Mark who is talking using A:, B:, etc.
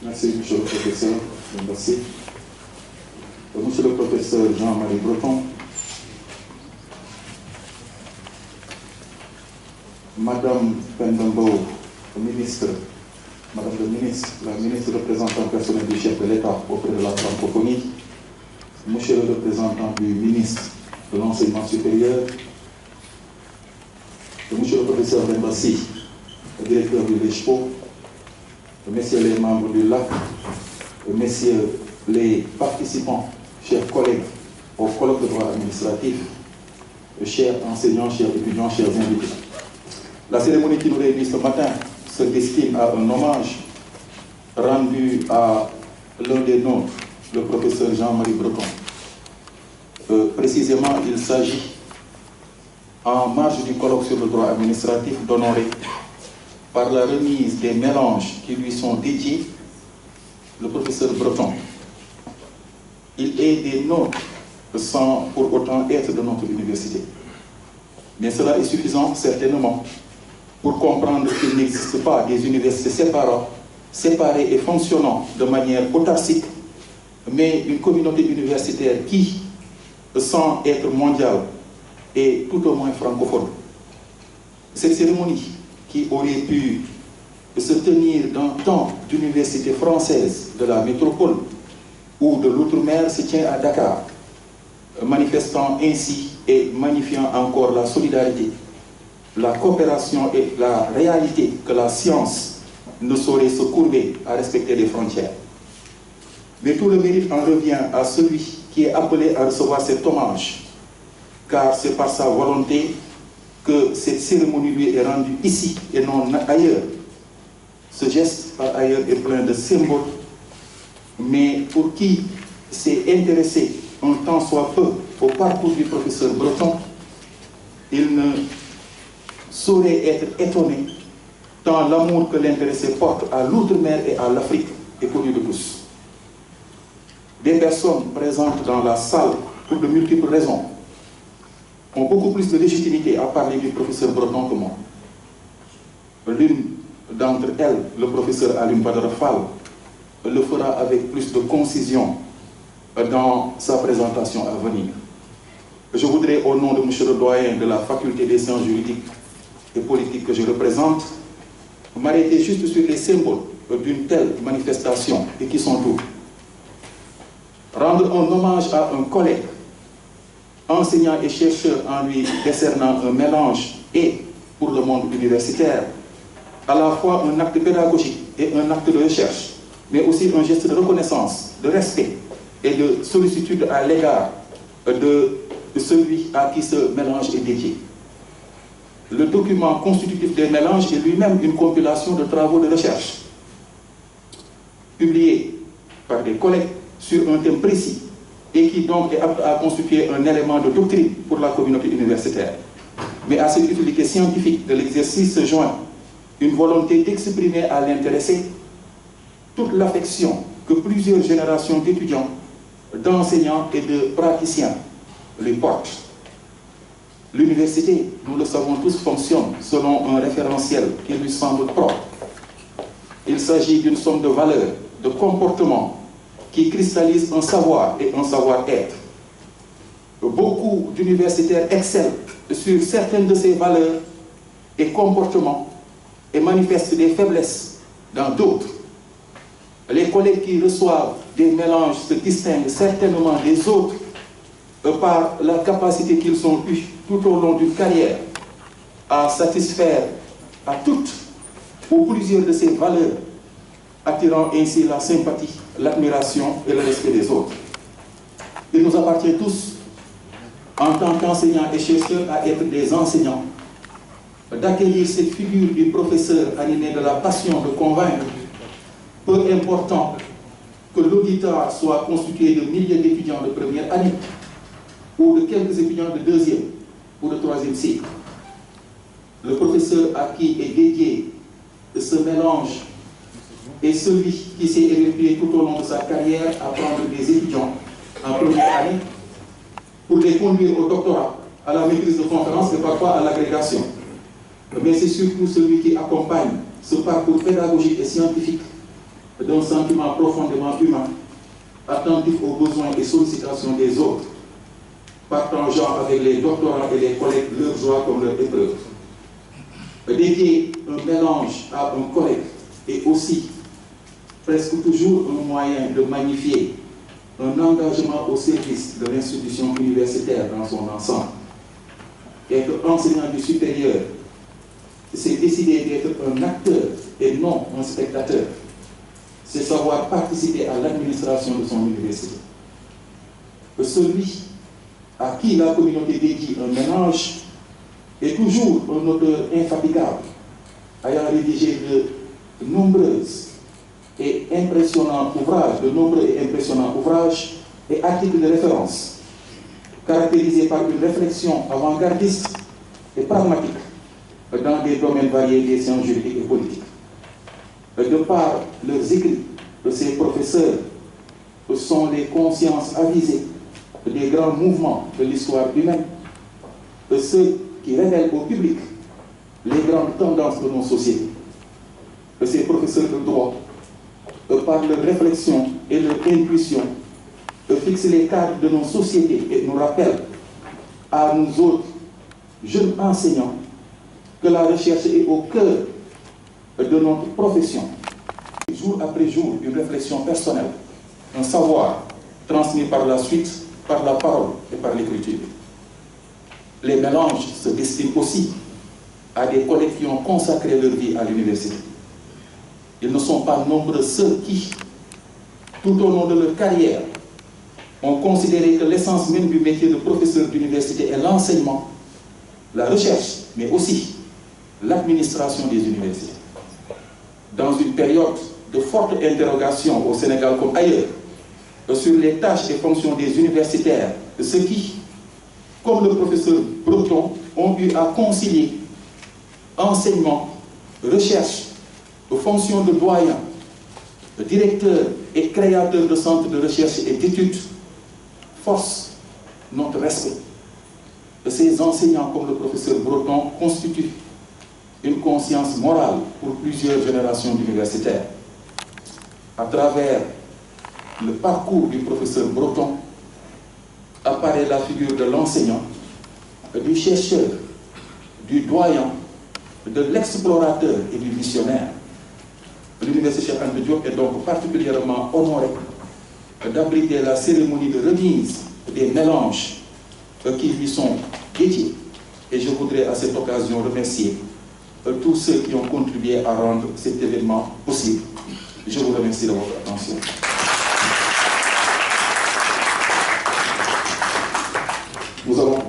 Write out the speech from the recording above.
A: Merci, monsieur le professeur. Merci. Monsieur le professeur Jean-Marie Breton, Madame Pendembo, ministre, Madame le ministre, la ministre représentante personnelle du chef de l'État auprès de la francophonie, monsieur le représentant du ministre de l'enseignement supérieur, monsieur le professeur Bembassi, le directeur du LESPO, messieurs les membres du LAC, messieurs les participants, chers collègues au colloque de droit administratif, chers enseignants, chers étudiants, chers invités. La cérémonie qui nous réunit ce matin se destine à un hommage rendu à l'un des nôtres, le professeur Jean-Marie Breton. Précisément, il s'agit, en marge du colloque sur le droit administratif, d'honorer par la remise des mélanges qui lui sont dédiés le professeur Breton. Il est des nôtres sans pour autant être de notre université. Mais cela est suffisant certainement pour comprendre qu'il n'existe pas des universités séparées et fonctionnant de manière autarcique, mais une communauté universitaire qui, sans être mondiale, est tout au moins francophone. Cette cérémonie, qui aurait pu se tenir dans tant d'universités françaises de la métropole ou de l'outre-mer, se tient à Dakar, manifestant ainsi et magnifiant encore la solidarité, la coopération et la réalité que la science ne saurait se courber à respecter les frontières. Mais tout le mérite en revient à celui qui est appelé à recevoir cet hommage, car c'est par sa volonté que cette cérémonie lui est rendue ici et non ailleurs. Ce geste, par ailleurs, est plein de symboles, mais pour qui s'est intéressé un tant soit peu au parcours du professeur Breton, il ne saurait être étonné tant l'amour que l'intéressé porte à l'outre-mer et à l'Afrique est connu de tous. Des personnes présentes dans la salle, pour de multiples raisons, ont beaucoup plus de légitimité à parler du professeur Breton que moi. L'une d'entre elles, le professeur Alioune Badara Fall, le fera avec plus de concision dans sa présentation à venir. Je voudrais, au nom de M. le doyen de la faculté des sciences juridiques et politiques que je représente, m'arrêter juste sur les symboles d'une telle manifestation et qui sont tous. Rendre un hommage à un collègue, enseignant et chercheur en lui décernant un mélange et, pour le monde universitaire, à la fois un acte pédagogique et un acte de recherche, mais aussi un geste de reconnaissance, de respect et de sollicitude à l'égard de celui à qui ce mélange est dédié. Le document constitutif des mélanges est lui-même une compilation de travaux de recherche, publiés par des collègues sur un thème précis, et qui donc est apte à constituer un élément de doctrine pour la communauté universitaire. Mais à cette utilité scientifique de l'exercice se joint une volonté d'exprimer à l'intéressé toute l'affection que plusieurs générations d'étudiants, d'enseignants et de praticiens lui portent. L'université, nous le savons tous, fonctionne selon un référentiel qui lui semble propre. Il s'agit d'une somme de valeurs, de comportements, qui cristallise un savoir et un savoir-être. Beaucoup d'universitaires excellent sur certaines de ces valeurs et comportements et manifestent des faiblesses dans d'autres. Les collègues qui reçoivent des mélanges se distinguent certainement des autres par la capacité qu'ils ont eue tout au long d'une carrière à satisfaire à toutes ou plusieurs de ces valeurs, attirant ainsi la sympathie, l'admiration et le respect des autres. Il nous appartient tous, en tant qu'enseignants et chercheurs, à être des enseignants, d'accueillir cette figure du professeur animé de la passion de convaincre, peu important que l'auditoire soit constitué de milliers d'étudiants de première année ou de quelques étudiants de deuxième ou de troisième cycle. Le professeur à qui est dédié ce mélange est celui qui s'est évertué tout au long de sa carrière à prendre des étudiants en première année pour les conduire au doctorat, à la maîtrise de conférences et parfois à l'agrégation. Mais c'est surtout celui qui accompagne ce parcours pédagogique et scientifique d'un sentiment profondément humain, attentif aux besoins et sollicitations des autres, partageant avec les doctorants et les collègues leurs joies comme leurs épreuves. Dédier un mélange à un collègue est aussi presque toujours un moyen de magnifier un engagement au service de l'institution universitaire dans son ensemble. Être enseignant du supérieur, c'est décider d'être un acteur et non un spectateur. C'est savoir participer à l'administration de son université. Celui à qui la communauté dédie un mélange est toujours un auteur infatigable, ayant rédigé de nombreux et impressionnants ouvrages et articles de référence, caractérisés par une réflexion avant-gardiste et pragmatique dans des domaines variés des sciences juridiques et politiques. De par leurs écrits, ces professeurs sont les consciences avisées des grands mouvements de l'histoire humaine, ceux qui révèlent au public les grandes tendances de nos sociétés. Ces professeurs de droit, par leur réflexion et leur intuition, fixent les cadres de nos sociétés et nous rappellent à nous autres, jeunes enseignants, que la recherche est au cœur de notre profession. Jour après jour, une réflexion personnelle, un savoir transmis par la suite, par la parole et par l'écriture. Les mélanges se destinent aussi à des collègues qui ont consacré leur vie à l'université. Ils ne sont pas nombreux ceux qui, tout au long de leur carrière, ont considéré que l'essence même du métier de professeur d'université est l'enseignement, la recherche, mais aussi l'administration des universités. Dans une période de forte interrogation au Sénégal comme ailleurs, sur les tâches et fonctions des universitaires, ceux qui, comme le professeur Breton, ont eu à concilier enseignement, recherche, fonctions de doyen, de directeur et créateur de centres de recherche et d'études, force notre respect. Ces enseignants comme le professeur Breton constituent une conscience morale pour plusieurs générations d'universitaires. À travers le parcours du professeur Breton apparaît la figure de l'enseignant, du chercheur, du doyen, de l'explorateur et du visionnaire. L'Université Cheikh Anta Diop est donc particulièrement honorée d'abriter la cérémonie de remise des mélanges qui lui sont dédiés. Et je voudrais à cette occasion remercier tous ceux qui ont contribué à rendre cet événement possible. Je vous remercie de votre attention. Nous allons